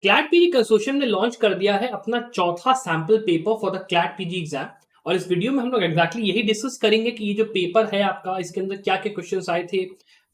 CLAT PG consortium ने launch कर दिया है अपना चौथा sample paper for the CLAT PG exam. और इस वीडियो में हम लोग एग्जैक्टली यही डिस्कस करेंगे कि ये जो पेपर है आपका, इसके अंदर क्या क्या क्वेश्चंस आए थे,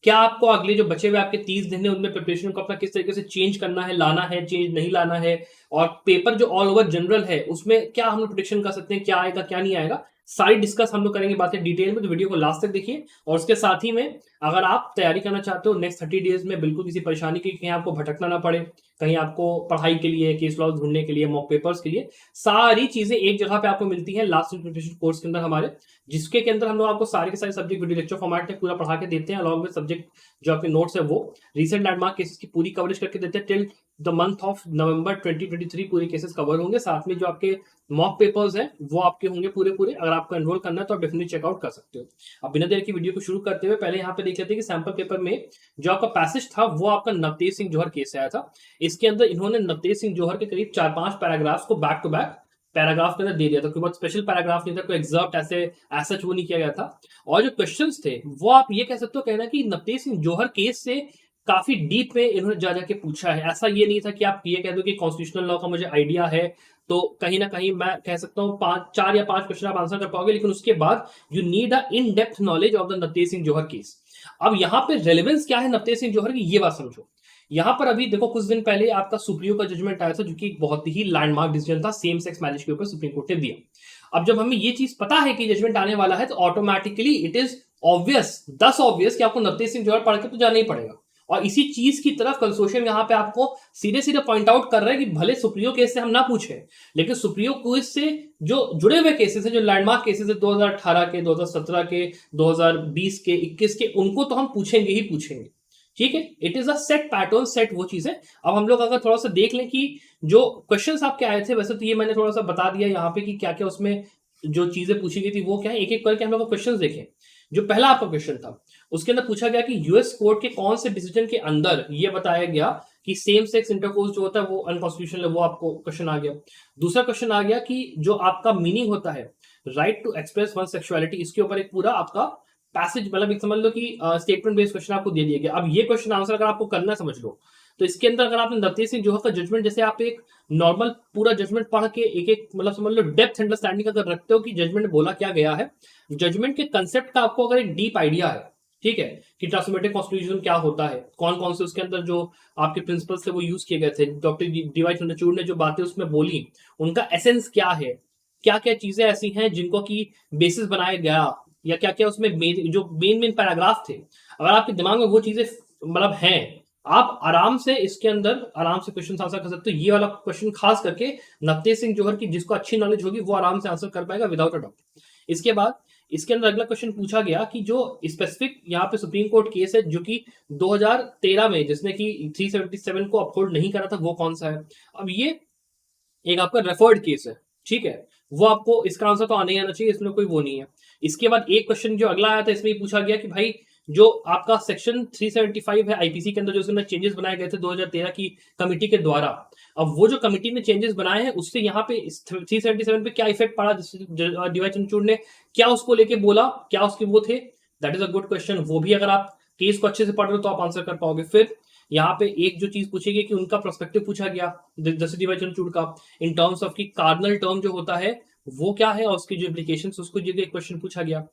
क्या आपको अगले जो बचे हुए आपके 30 दिन है उनमें प्रिपरेशन को अपना किस तरीके से चेंज करना है, लाना है, चेंज नहीं लाना है, और पेपर जो ऑल ओवर जनरल है उसमें क्या हम लोग प्रिडिक्शन कर सकते हैं, क्या आएगा क्या नहीं आएगा, सारी डिस्कस हम लोग करेंगे बातें डिटेल में। तो वीडियो को लास्ट तक देखिए। और उसके साथ ही में अगर आप तैयारी करना चाहते हो नेक्स्ट 30 डेज में बिल्कुल किसी परेशानी की, कहीं आपको भटकना ना पड़े, कहीं आपको पढ़ाई के लिए, केस लॉ ढूंढने के लिए, मॉक पेपर्स के लिए, सारी चीजें एक जगह पे आपको मिलती है लास्ट प्रिपरेशन कोर्स के अंदर हमारे, जिसके के अंदर हम लोग आपको सारे के सारे सब्जेक्ट वीडियो लेक्चर फॉर्मेट में पूरा पढ़ा के देते हैं, अलॉन्ग विद सब्जेक्ट जो आपके नोट्स है वो रिसेंट लैंडमार्क केसेस की पूरी कवरेज करके देते हैं till the month of November 2023। पूरे केसेस कवर होंगे, साथ में जो आपके मॉक पेपर्स हैं वो आपके होंगे पूरे पूरे। अगर आपको एनरोल करना है तो आप डेफिनेटली चेकआउट कर सकते हो। अब बिना देर की वीडियो को शुरू करते हुए पहले यहाँ पे देख लेते हैं कि सैंपल पेपर में जो आपका पैसेज था वो आपका नवतेज सिंह जौहर केस से आया था। इसके अंदर इन्होंने नवतेज सिंह जौहर के करीब 4-5 पैराग्राफ्स को बैक टू बैक पैराग्राफ के अंदर दे दिया था। कोई बहुत स्पेशल पैराग्राफ नहीं था, कोई एग्जर्प्ट ऐसे ऐसा वो नहीं किया गया था। और जो क्वेश्चंस थे वो आप ये कह सकते हो, कहना कि नवतेज सिंह जौहर केस से काफी डीप में इन्होंने जा जाके पूछा है। ऐसा ये नहीं था कि आप ये कह दो कि कॉन्स्टिट्यूशनल लॉ का मुझे आइडिया है तो कहीं ना कहीं मैं कह सकता हूँ 4 या 5 क्वेश्चन आप आंसर कर पाओगे, लेकिन उसके बाद you need a in depth knowledge of the Navtej Singh Johar case. अब यहाँ पे रेलेवेंस क्या है नवतेज सिंह जौहर की, ये बात समझो। यहाँ पर अभी देखो कुछ दिन पहले आपका सुप्रीम का जजमेंट आया था, जो कि बहुत ही लैंडमार्क डिसीजन था सेम सेक्स मैरिज के ऊपर, सुप्रीम कोर्ट ने दिया। अब जब हमें ये चीज पता है कि जजमेंट आने वाला है तो ऑटोमेटिकली इट इज ऑब्वियस, दस ऑब्वियस कि आपको नवतेज सिंह जौहर पढ़ के तो जाना ही पड़ेगा। और इसी चीज की तरफ कंसोर्शियम यहाँ पे आपको सीधे सीधे पॉइंट आउट कर रहा है कि भले सुप्रीम केस से हम ना पूछे, लेकिन सुप्रीम केस से जो जुड़े हुए केसेस है, जो लैंडमार्क केसेस है 2018 के, 2017 के, 2020 के, 21 के, उनको तो हम पूछेंगे ही पूछेंगे। ठीक है, it is a set pattern, set वो चीज है। अब हम लोग अगर थोड़ा सा देख लें कि जो क्वेश्चंस आपके आए थे, वैसे तो ये मैंने थोड़ा सा बता दिया यहाँ पे कि क्या क्या उसमें जो चीजें पूछी गई थी वो क्या है, एक एक करके हम लोग क्वेश्चंस देखें। जो पहला आपका क्वेश्चन था उसके अंदर पूछा गया कि यूएस कोर्ट के कौन से डिसीजन के अंदर ये बताया गया कि सेम सेक्स इंटरकोर्स जो होता है वो अनकॉन्स्टिट्यूशनल है, वो आपको क्वेश्चन आ गया। दूसरा क्वेश्चन आ गया कि जो आपका मीनिंग होता है right to express one sexuality, इसके ऊपर एक पूरा आपका पैसेज, मतलब एक समझ लो कि स्टेटमेंट बेस्ड क्वेश्चन आपको दे दिया गया। अब ये क्वेश्चन आंसर अगर आपको करना है, समझ लो, तो इसके अंदर अगर आपने नवतेज सिंह जौहर का जजमेंट, जैसे आप एक नॉर्मल पूरा जजमेंट पढ़ के एक एक मतलब समझ लो डेप्थ अंडरस्टैंडिंग अगर रखते हो कि जजमेंट बोला क्या गया है, जजमेंट के कंसेप्ट का आपको अगर एक डीप आइडिया है, ठीक है, कि ट्रांसफॉर्मेटिव कॉन्स्टिट्यूशन क्या होता है, कौन कौन से उसके अंदर जो आपके प्रिंसिपल्स थे वो यूज किए गए थे, डॉक्टर डीवाई चंद्रचूड़ ने जो बातें उसमें बोली उनका एसेंस क्या है, क्या क्या चीजें ऐसी हैं जिनको की बेसिस बनाया गया, या क्या क्या उसमें जो मेन मेन पैराग्राफ थे, अगर आपके दिमाग में वो चीजें मतलब हैं, आप आराम से इसके अंदर आराम से क्वेश्चन आंसर कर सकते हो। ये वाला क्वेश्चन खास करके नवतेज सिंह जौहर की जिसको अच्छी नॉलेज होगी वो आराम से आंसर कर पाएगा विदाउट अ डाउट। इसके बाद इसके अंदर अगला क्वेश्चन पूछा गया कि जो स्पेसिफिक यहाँ पे सुप्रीम कोर्ट केस है जो कि 2013 में जिसने कि 377 को अपहोल्ड नहीं करा था, वो कौन सा है। अब ये एक आपका रेफर्ड केस है, ठीक है, वो आपको इसका आंसर तो आने ही आना चाहिए, इसमें कोई वो नहीं है। इसके बाद एक क्वेश्चन जो अगला आया था इसमें पूछा गया कि भाई जो आपका सेक्शन 375 है आईपीसी के अंदर, जो उसमें चेंजेस बनाए गए थे 2013 की कमिटी के द्वारा, अब वो जो कमिटी ने चेंजेस बनाए हैं उससे यहाँ पे 377 पे क्या इफेक्ट पड़ा, डीवाई चंद्रचूड़ ने क्या उसको लेके बोला, क्या उसके वो थे, that is a good question. वो भी अगर आप केस को अच्छे से पढ़ रहे हो तो आप आंसर कर पाओगे। फिर यहाँ पे एक जो चीज पूछी गई कि उनका प्रोस्पेक्टिव पूछा गया जस्टिस डीवाई चंद्रचूड़ का, इन टर्म्स ऑफ की कार्डिनल टर्म जो होता है वो क्या है और उसकी जो इम्प्लीकेशन, उसको जो एक क्वेश्चन पूछा गया।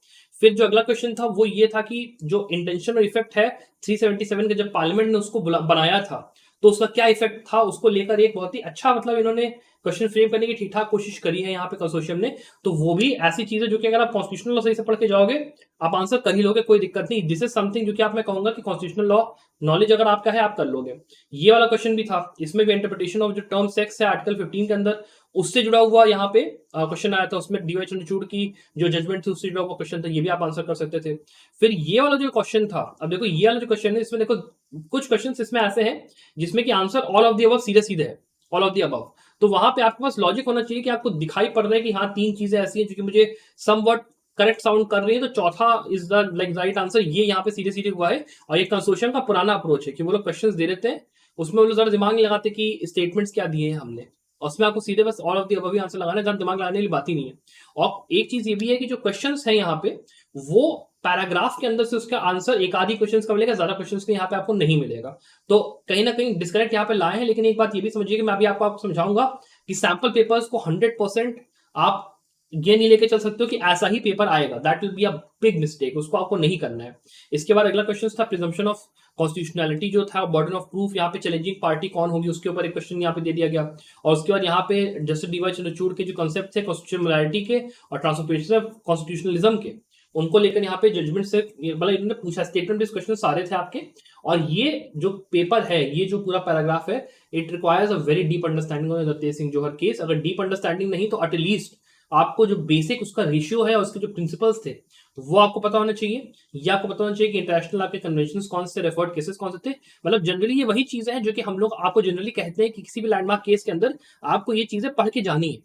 फिर जो अगला क्वेश्चन था वो ये था कि जो इंटेंशन और इफेक्ट है 377 के, जब पार्लियामेंट ने उसको बनाया था तो उसका क्या इफेक्ट था, उसको लेकर एक बहुत ही अच्छा मतलब इन्होंने क्वेश्चन फ्रेम करने की ठीक ठाक कोशिश करी है यहाँ पे कंसोर्शियम ने। तो वो भी ऐसी चीज है जो कि अगर आप कॉन्स्टिट्यूशनल लॉ सही से पढ़ के जाओगे आप आंसर कर ही लोगे, कोई दिक्कत नहीं। दिस इज समथिंग जो कि आप मैं कहूंगा कि कॉन्स्टिट्यूशनल लॉ नॉलेज अगर आपका है आप कर लोगे। ये वाला क्वेश्चन भी था, इसमें भी इंटरप्रिटेशन ऑफ जो टर्म सेक्स है आर्टिकल 15 के अंदर, उससे जुड़ा हुआ यहाँ पे क्वेश्चन आया था। उसमें डीवाई चंद्रचूड़ की जो जजमेंट थी उससे जुड़ा हुआ क्वेश्चन था, ये भी आप आंसर कर सकते थे। फिर ये वाला जो क्वेश्चन था, अब देखो ये वाला जो क्वेश्चन है इसमें देखो कुछ क्वेश्चन इसमें ऐसे हैं जिसमें कि answer all of the above सीधे सीधे है, ऑल ऑफ द अबव। तो वहां पे आपके पास लॉजिक होना चाहिए कि आपको दिखाई पड़ रहा है कि हाँ तीन चीजें ऐसी हैं जो कि मुझे समवट करेक्ट साउंड कर रही है, तो चौथा is the like right answer, ये यहाँ पे सीधे सीधे हुआ है। और ये कंसोर्शियम का पुराना अप्रोच है कि वो लोग क्वेश्चंस दे देते हैं, उसमें वो लोग ज्यादा दिमाग नहीं लगाते कि स्टेटमेंट्स क्या दिए हैं हमने, और उसमें आपको सीधे बस all of the above he answer लगाना है, ज्यादा दिमाग लगाने वाली बात ही नहीं है। और एक चीज ये भी है कि जो क्वेश्चंस है यहाँ पे वो पैराग्राफ के अंदर से उसका आंसर एक आधी क्वेश्चन का मिलेगा, ज्यादा क्वेश्चन का यहाँ पे आपको नहीं मिलेगा। तो कहीं ना कहीं डिस्कनेक्ट यहाँ पे लाए हैं। लेकिन एक बात ये भी समझिए कि मैं अभी आपको समझाऊंगा कि सैंपल पेपर्स को 100% आप ये नहीं लेके चल सकते हो कि ऐसा ही पेपर आएगा, that will be a big mistake, उसको आपको नहीं करना है। इसके बाद अगला क्वेश्चन था प्रिजम्पशन ऑफ कॉन्स्टिट्यूशनैलिटी जो था, बर्डन ऑफ प्रूफ, यहाँ पे चैलेंजिंग पार्टी कौन होगी उसके ऊपर एक क्वेश्चन यहाँ पे दे दिया गया। और उसके बाद यहाँ पे जस्टिस डीवाई चंद्रचूड़ के जो कॉन्सेप्ट थे कॉन्स्टिट्यूशनलिटी के और ट्रांसफॉर्मेशन ऑफ कॉन्स्टिट्यूशनलिज्म के, उनको लेकर यहाँ पे जजमेंट से मतलब इन्होंने पूछा, स्टेटमेंट बेस्ड क्वेश्चन सारे थे आपके। और ये जो पेपर है, ये जो पूरा पैराग्राफ है, it requires a very deep understanding of Tej Singh Johar case. अगर डीप अंडरस्टैंडिंग नहीं तो एटलीस्ट आपको जो बेसिक उसका रेशियो है, उसके जो प्रिंसिपल्स थे वो आपको पता होना चाहिए। या आपको पता होना चाहिए कि इंटरनेशनल आपके कन्वेंशंस कौन से, रेफर्ड केसेस कौन से थे। मतलब जनरली ये वही चीजें हैं जो कि हम लोग आपको जनरली कहते हैं कि किसी भी लैंडमार्क केस के अंदर आपको ये चीजें पढ़ के जानी है।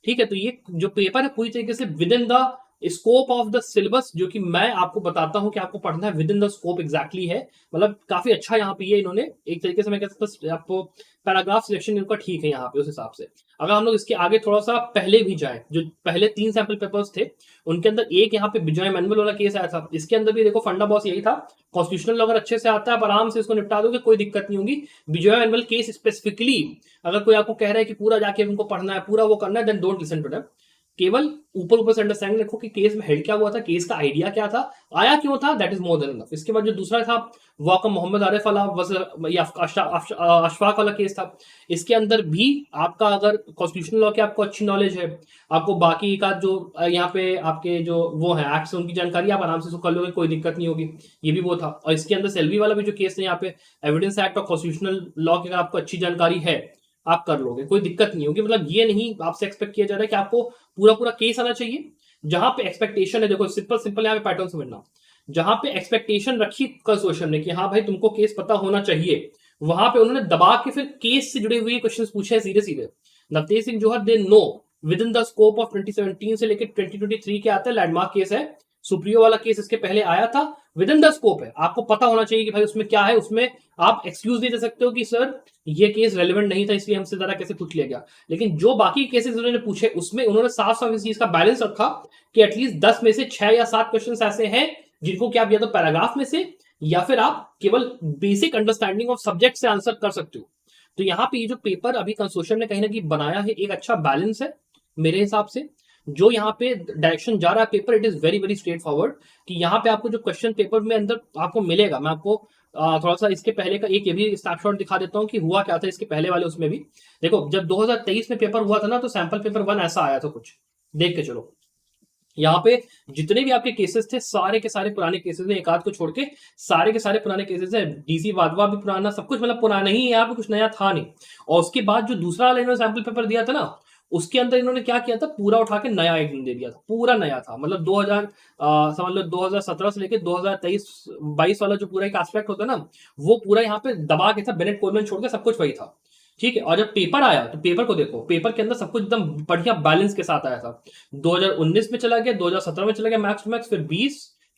ठीक है, तो ये जो पेपर है पूरी तरीके से with in the scope of the syllabus, जो कि मैं आपको बताता हूं कि आपको पढ़ना है with in the scope exactly है। मतलब काफी अच्छा यहाँ पे ये इन्होंने एक तरीके से मैं कह सकता हूं आपको पैराग्राफ सिलेक्शन इनका ठीक है यहाँ पे उस हिसाब से। अगर हम लोग इसके आगे थोड़ा सा पहले भी जाए, जो पहले 3 सैंपल पेपर्स थे उनके अंदर एक यहाँ पे विजय मैनुअल वाला केस आया था, इसके अंदर भी देखो फंडा बॉस यही था, कॉन्स्टिट्यूशनल अगर अच्छे से आता है आप आराम से इसको निपटा दोगे, कोई दिक्कत नहीं होगी। विजय मैनुअल केस स्पेसिफिकली अगर कोई आपको कह रहा है कि पूरा जाके उनको पढ़ना है, पूरा वो करना है, then don't listen to them. केवल ऊपर ऊपर से अंडरस्टैंडिंग रखो कि केस में हेड क्या हुआ था, केस का आइडिया क्या था, आया क्यों था, that is more than enough. इसके बाद जो दूसरा था वाकम मोहम्मद आरिफ वाला अशफाक वाला केस था, इसके अंदर भी आपका अगर कॉन्स्टिट्यूशनल लॉ की आपको अच्छी नॉलेज है, आपको बाकी का जो यहाँ पे आपके जो वो है एक्ट्स उनकी जानकारी आप आराम से कर लोगे, कोई दिक्कत नहीं होगी। ये भी वो था। और इसके अंदर सेल्वी वाला भी जो केस है यहाँ पे एविडेंस एक्ट और कॉन्स्टिट्यूशनल लॉ की अगर आपको अच्छी जानकारी है आप कर लोगे, कोई दिक्कत नहीं होगी। मतलब ये नहीं आपसे एक्सपेक्ट किया जा रहा है कि आपको पूरा पूरा केस आना चाहिए। जहां पे एक्सपेक्टेशन है, देखो सिंपल सिंपल यहाँ पे पैटर्न समझना, जहां पे एक्सपेक्टेशन रखी कंसोर्शियम ने कि हाँ भाई तुमको केस पता होना चाहिए, वहां पे उन्होंने दबा के फिर केस से जुड़े हुए क्वेश्चंस पूछे सीधे सीधे। Navtej Singh Johar they know within the scope of 2017 से लेकर 2023 के आता है, लैंडमार्क केस है। सुप्रियो वाला केस इसके पहले आया था, विद इन द स्कोप है, आपको पता होना चाहिए कि भाई उसमें क्या है। उसमें आप एक्सक्यूज नहीं दे सकते हो कि सर ये केस रेलेवेंट नहीं था इसलिए हमसे जरा कैसे पूछ लिया गया। लेकिन जो बाकी केसेस उन्होंने पूछे उसमें उन्होंने साफ साफ इस चीज का बैलेंस रखा कि एटलीस्ट 10 में से 6 या 7 क्वेश्चन ऐसे हैं जिनको कि आप या तो पैराग्राफ में से या फिर आप केवल बेसिक अंडरस्टैंडिंग ऑफ सब्जेक्ट से आंसर कर सकते हो। तो यहाँ पे ये जो पेपर अभी कंसोर्शियम ने कहीं ना कहीं बनाया है, एक अच्छा बैलेंस है मेरे हिसाब से। जो यहाँ पे डायरेक्शन जा रहा है paper, it is very very straight forward कि यहाँ पे आपको जो क्वेश्चन पेपर में अंदर आपको मिलेगा, मैं आपको थोड़ा सा इसके पहले का एक ये भी स्नैपशॉट दिखा देता हूँ कि हुआ क्या था इसके पहले वाले उसमें भी। देखो जब 2023 में पेपर हुआ था ना, तो सैंपल पेपर 1 ऐसा आया था कुछ, देख के चलो। यहाँ पे जितने भी आपके केसेस थे सारे के सारे पुराने केसेस हैं, एक आध को छोड़ के सारे के सारे पुराने केसेस हैं। डीसी वाधवा भी पुराना, सब कुछ मतलब पुराना ही है, यहाँ पे कुछ नया था नहीं। और उसके बाद जो दूसरा वाला इन्होंने सैंपल पेपर दिया था ना, उसके अंदर इन्होंने क्या किया था, पूरा उठा के नया एक दिन दे दिया था, पूरा नया था। मतलब 2000 समझ लो 2017 से लेके 2023-22 वाला जो पूरा एक एस्पेक्ट होता है ना, वो पूरा यहाँ पे दबा के था, बेनेट कोलमैन छोड़ के सब कुछ वही था। ठीक है, और जब पेपर आया तो पेपर को देखो, पेपर के अंदर सब कुछ एकदम बढ़िया बैलेंस के साथ आया था। 2019 में चला गया, 2017 में चला गया मैक्स टू मैक्स, फिर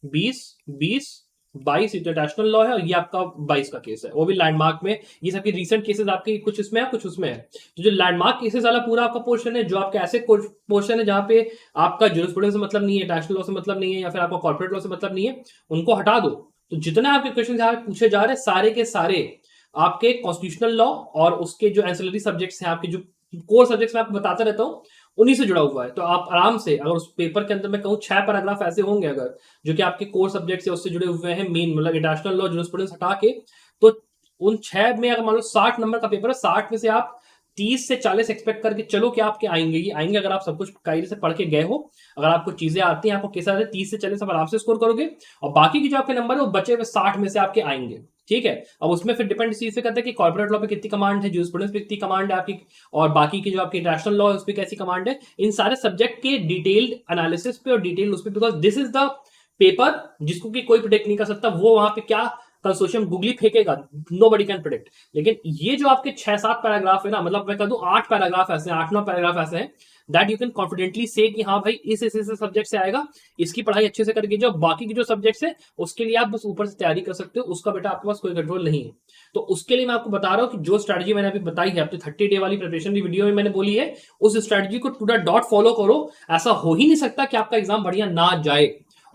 20 22 इंटरनेशनल लॉ है, और ये आपका 22 का केस है, वो भी लैंडमार्क में। ये सबके रीसेंट केसेस आपके कुछ इसमें है कुछ उसमें है। तो जो लैंडमार्क केसेस वाला पूरा आपका पोर्शन है, जो आपके ऐसे पोर्शन है जहां पे आपका ज्यूरिस्प्रूडेंस से मतलब नहीं है, इंटरनेशनल लॉ से मतलब नहीं है, या फिर आपका कॉर्पोरेट लॉ से मतलब नहीं है, उनको हटा दो। तो जितने आपके क्वेश्चन यहाँ पूछे जा रहे हैं सारे के सारे आपके कॉन्स्टिट्यूशनल लॉ और उसके जो एंसिलरी सब्जेक्ट्स हैं, आपके जो कोर सब्जेक्ट्स मैं आपको बताता रहता हूँ, उन्हीं से जुड़ा हुआ है। तो आप आराम से, अगर उस पेपर के अंदर मैं कहूँ 6 पैराग्राफ ऐसे होंगे अगर जो कि आपके कोर सब्जेक्ट से उससे जुड़े हुए हैं, मेन मतलब इंटरनेशनल लॉ ज्यूरिस्प्रूडेंस हटा के, तो उन 6 में अगर मान लो 60 नंबर का पेपर है, 60 में से आप 30 से 40 एक्सपेक्ट करके चलो कि आपके आएंगे ही आएंगे। अगर आप सब कुछ कायदे से पढ़ के गए हो, अगर आपको चीजें आती हैं, आपको कैसे आते हैं, 30 से 40 आप आराम से स्कोर करोगे, और बाकी की जो आपके नंबर है वो बचे हुए 60 में से आपके आएंगे। ठीक है, अब उसमें फिर डिपेंड इस चीज पे करता है कि कॉर्पोरेट लॉ पे कितनी कमांड है, ज्यूरिस्प्रूडेंस पे कितनी कमांड है आपकी, और बाकी की जो आपकी इंटरनेशनल लॉ है उस पर कैसी कमांड है, इन सारे सब्जेक्ट के डिटेल्ड एनालिसिस पे और डिटेल उस पर, because this is the paper जिसको कि कोई प्रिडिक्ट नहीं कर सकता वो वहां पे क्या कंसोर्शियम गुगली फेंकेगा, नोबडी कैन प्रिडिक्ट। लेकिन ये जो आपके 6-7 पैराग्राफ है ना, मतलब मैं कह दूं 8 पैराग्राफ ऐसे हैं, 8-9 पैराग्राफ ऐसे हैं दैट यू कैन कॉन्फिडेंटली से कि हाँ भाई इस सब्जेक्ट से आएगा, इसकी पढ़ाई अच्छे से करके जाओ, बाकी की जो सब्जेक्ट्स है उसके लिए आप बस ऊपर से तैयारी कर सकते हो, उसका बेटा आपके पास कोई कंट्रोल नहीं है। तो उसके लिए मैं आपको बता रहा हूँ कि जो स्ट्रेटजी मैंने अभी बताई है, अपनी 30 डे वाली प्रिपरेशन की वीडियो में मैंने बोली है, उस स्ट्रेटजी को टू द डॉट फॉलो करो। ऐसा हो ही नहीं सकता कि आपका एग्जाम बढ़िया ना जाए।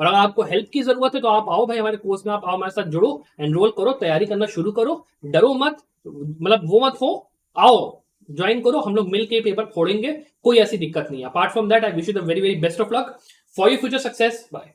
और अगर आपको हेल्प की जरूरत है तो आप आओ भाई हमारे कोर्स में, आप आओ हमारे साथ जुड़ो, एनरोल करो, तैयारी करना शुरू करो, डरो मत, मतलब वो मत हो, आओ ज्वाइन करो, हम लोग मिलके पेपर फोड़ेंगे, कोई ऐसी दिक्कत नहीं है। Apart from that I wish you the very very best of luck for your future success. Bye.